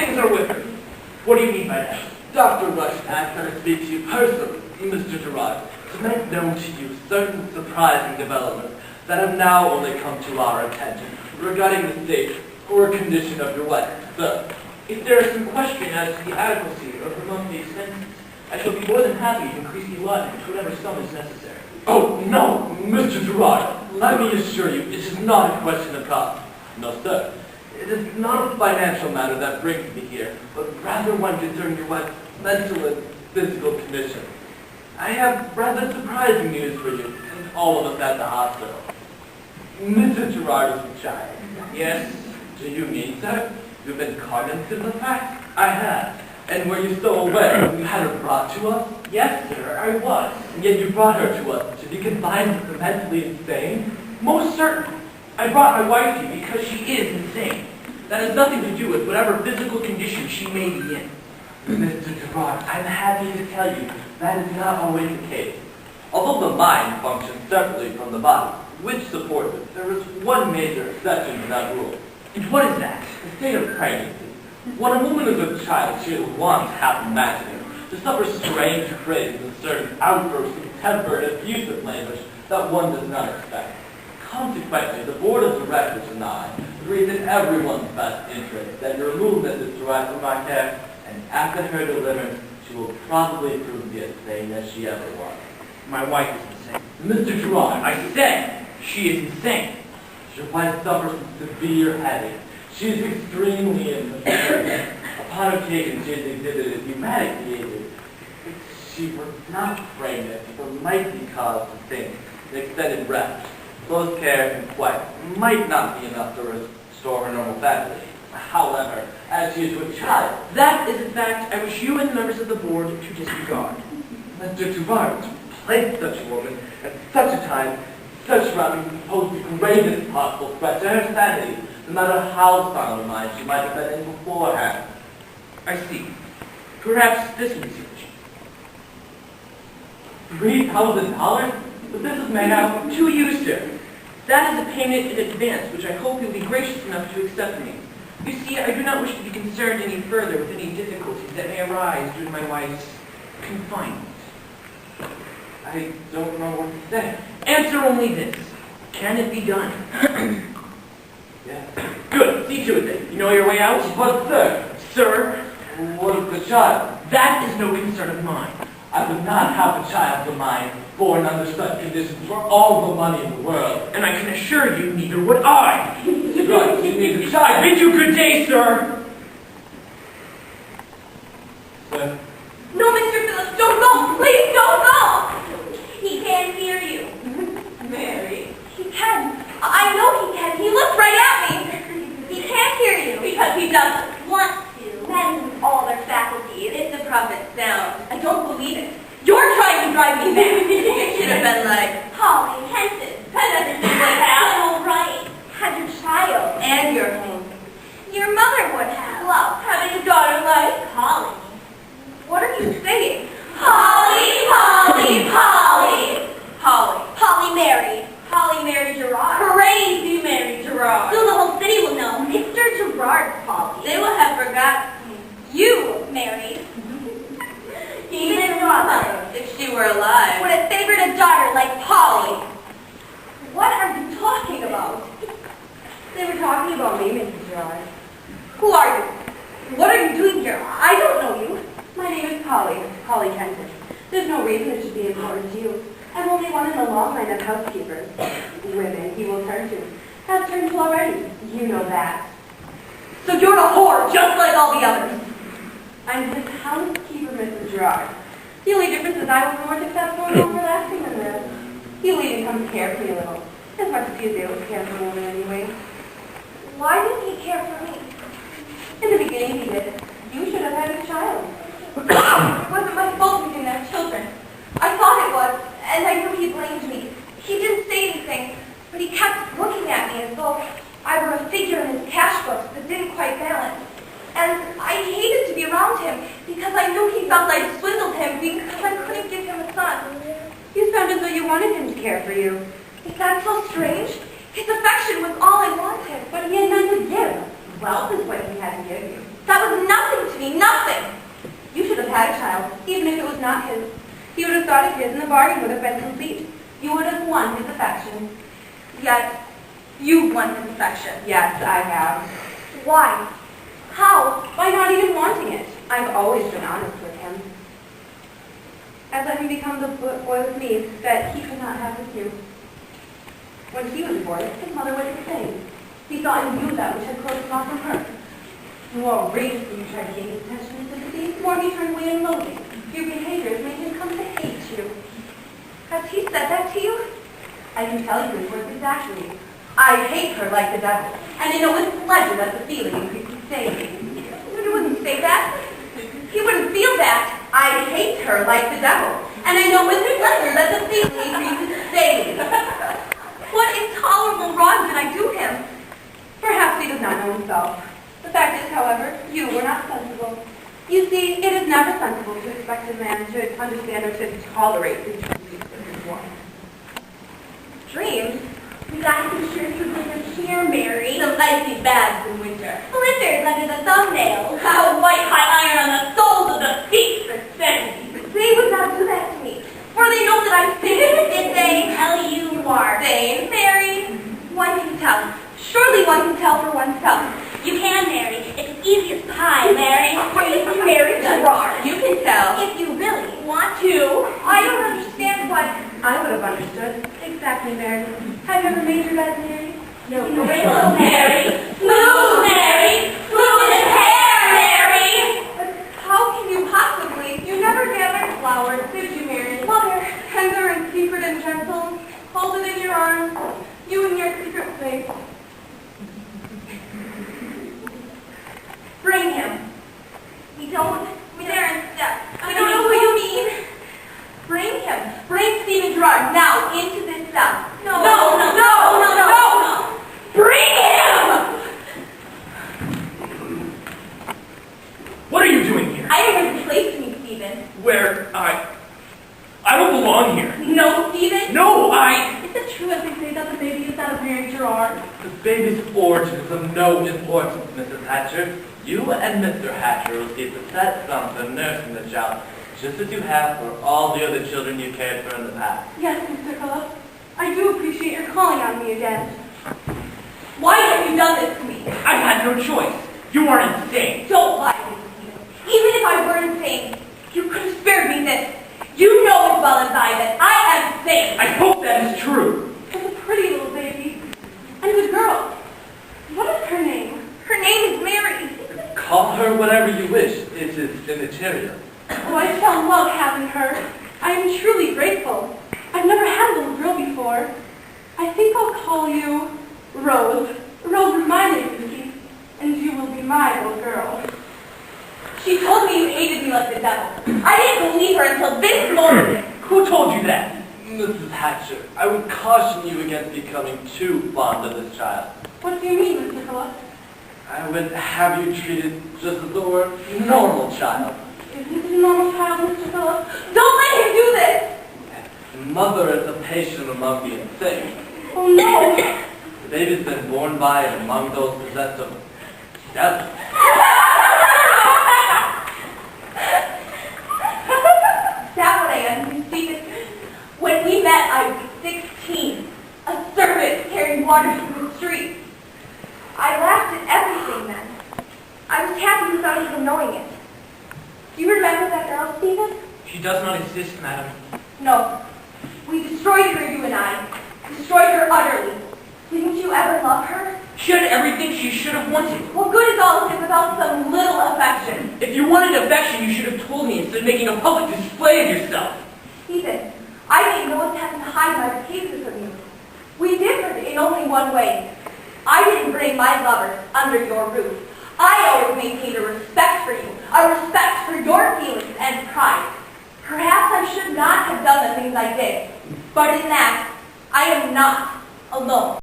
things are with her. What do you mean by that? Dr. Rush asked her to speak to you personally, Mr. Girard, to make known to you certain surprising developments that have now only come to our attention regarding the state or condition of your wife. Sir, if there is some question as to the adequacy of her monthly expenses, I shall be more than happy to increase the allotment to whatever sum is necessary. Oh, no, Mr. Girard, let me assure you, it is not a question of cost. No, sir. It is not a financial matter that brings me here, but rather one concerning your wife's mental and physical condition. I have rather surprising news for you and all of us at the hospital. Mrs. Girard is a child. Yes, do you mean, sir? You've been cognizant of the fact? I have. And were you so aware when you had her brought to us? Yes, sir, I was. And yet you brought her to us to be confined with the mentally insane? Most certain. I brought my wife to you because she is insane. That has nothing to do with whatever physical condition she may be in. Mr. Girard, I'm happy to tell you that is not always the case. Although the mind functions separately from the body, which supports it, there is one major exception to that rule. And what is that? The state of pregnancy. When a woman is a child, she at once half imagining to suffer strange cravings and certain outbursts of temper and abusive language that one does not expect. Consequently, the board of directors and I agree in everyone's best interest that your movement is derived from my care, and after her deliverance, she will probably prove to be as sane as she ever was. My wife is insane. Mr. Girard, I say, she is insane. Your wife suffers from severe headache. She is extremely inconsiderate. Upon occasion, she has exhibited rheumatic behavior. If she were not pregnant, it might be cause to think an extended rest, close care, and quiet might not be enough to restore her normal faculty. However, as she is a child, that is a fact I wish you and the members of the board to disregard. Mr. Girard, to place such a woman at such a time, such surroundings pose the greatest possible threat to her sanity, no matter how sound of mind she might have been in beforehand. I see. Perhaps this will be sufficient. $3,000? But this is made out to you, sir. That is a payment in advance, which I hope you'll be gracious enough to accept me. You see, I do not wish to be concerned any further with any difficulties that may arise due to my wife's confinement. I don't know what to say. Answer only this. Can it be done? Yes. Good. See to it then. You know your way out? But sir. Sir? What of the child? That is no concern of mine. I would not have a child of mine born under such conditions for all the money in the world. And I can assure you, neither would I. Right, you need a child. I bid you good day, sir. Sir? No, Mr. Phillips, don't go. Please don't go. He can't hear you. Mary. He can. I know he can. He looks right at me. He can't hear you. Because he doesn't want to. Men lose all their faculties. It's a prophet sound. I don't believe it. You're trying to drive me mad. You should have been like, Polly, Henson. Henson would have. All right. Had your child. And your home. Your mother would have. Well, having a daughter like Polly. What are you saying? Polly, Polly, Polly. Polly. Polly Mary. Polly Mary Girard. Crazy Mary Girard. Soon the whole city will know. Mr. Girard, Polly. They will have forgotten. You married. Even Mother, if she were alive, would have favored a daughter like Polly. What are you talking about? They were talking about me, Mrs. Girard. Who are you? What are you doing here? I don't know you. My name is Polly Kenton. There's no reason it should be important to you. I'm only one in the long line of housekeepers. Women he will turn to. Has turned to already. You know that. So you're a whore, just like all the others. I'm his housekeeper, Mrs. Girard. The only difference is I was more successful and more relaxing than this. He will even come to care for me a little. As much as you do, care for a woman anyway. Why didn't he care for me? In the beginning he did. You should have had a child. It wasn't my fault we didn't have children. I thought it was, and I knew he blamed me. He didn't say anything, but he kept looking at me as though I were a figure in his cash books that didn't quite balance. And I hated to be around him because I knew he felt I'd swindled him because I couldn't give him a son. You sound as though you wanted him to care for you. Is that so strange? His affection was all I wanted. But he had none to give. Wealth is what he had to give you. That was nothing. He would have thought of his, and the bargain would have been complete. You would have won his affection. Yet, you won his affection. Yes, I have. Why? How? By not even wanting it. I've always been honest with him. I've let him become the boy with me that he could not have with you. When he was born, his mother was the same. He saw in you that which had closed him off from her. The more outrageously you tried to gain his attention and sympathy, the more he turned away in loathing. Your behaviors made him come to hate you. Has he said that to you? I can tell you his words exactly. I hate her like the devil, and I know with pleasure that the feeling increases daily. He wouldn't say that. He wouldn't feel that. I hate her like the devil, and I know with pleasure that the feeling increases daily. What intolerable wrong did I do him? Perhaps he does not know himself. The fact is, however, you were not sensible. You see, it is never sensible to expect a man to understand or to tolerate the dreams of his wife. Dreams? That's the shirt you bring us here, Mary. Some icy bags in winter. Blizzards under the thumbnails. How white hot iron on the soles of the feet for centuries. They would not do that to me. For they know that I'm sane. Did they tell you are sane, Mary? One can tell. Surely one can tell for oneself. You can, Mary. It's as easy as pie, Mary. Mary Girard. You can tell. If you really want to. I don't understand what... I would have understood. Exactly, Mary. Have you ever made your bed, Mary? No, Little Mary. Smooth, Mary. Smooth as hair, Mary. But how can you possibly? You never gathered flowers, did you, Mary? Mother, tender and secret and gentle, hold it in your arms, you in your secret place. Bring him. We don't. There and step. I don't know who you mean. Bring him. Bring Stephen Girard now into this cell. No. No. Bring him! What are you doing here? I am replaced me, Stephen. Where I don't belong here. No, Stephen? No, Is it true as they say that the baby is that of Mary Girard? The baby's origin is of no importance, Mrs. Hatcher. You and Mr. Hatcher will see the set sum for nursing the child, just as you have for all the other children you cared for in the past. Yes, Mr. Phillips. I do appreciate your calling on me again. Why have you done this to me? I had no choice. You are insane. Don't lie to me, Stephen. Even if I were insane, you could have spared me this. You know as well as I that I am sane. I hope that is true. It's a pretty little baby. And a girl. What is her name? Her name is Mary. Call her whatever you wish. It is immaterial. Oh, I shall love having her. I am truly grateful. I've never had a little girl before. I think I'll call you Rose. Rose is my name, Vicky, and you will be my little girl. She told me you hated me like the devil. I didn't believe her until this moment. Who told you that? Mrs. Hatcher, I would caution you against becoming too fond of this child. What do you mean, Mr. Phillips? I would have you treated just as though we're a normal child. Is this a normal child, Mr. Phillips? Don't let him do this! Mother is a patient among the insane. Oh, no. The baby's been born by and among those possessed of devil. That what I am, you see this? When we met, I was 16. A servant carrying water through the street. I laughed at everything then. I was happy without even knowing it. Do you remember that girl, Stephen? She does not exist, madam. No. We destroyed her, you and I. Destroyed her utterly. Didn't you ever love her? She had everything she should have wanted. What good is all of it without some little affection? If you wanted affection, you should have told me instead of making a public display of yourself. Stephen, I made no attempt to hide my reputation from you. We differed in only one way. I didn't bring my lovers under your roof. I always maintained a respect for you, a respect for your feelings and pride. Perhaps I should not have done the things I did, but in that, I am not alone.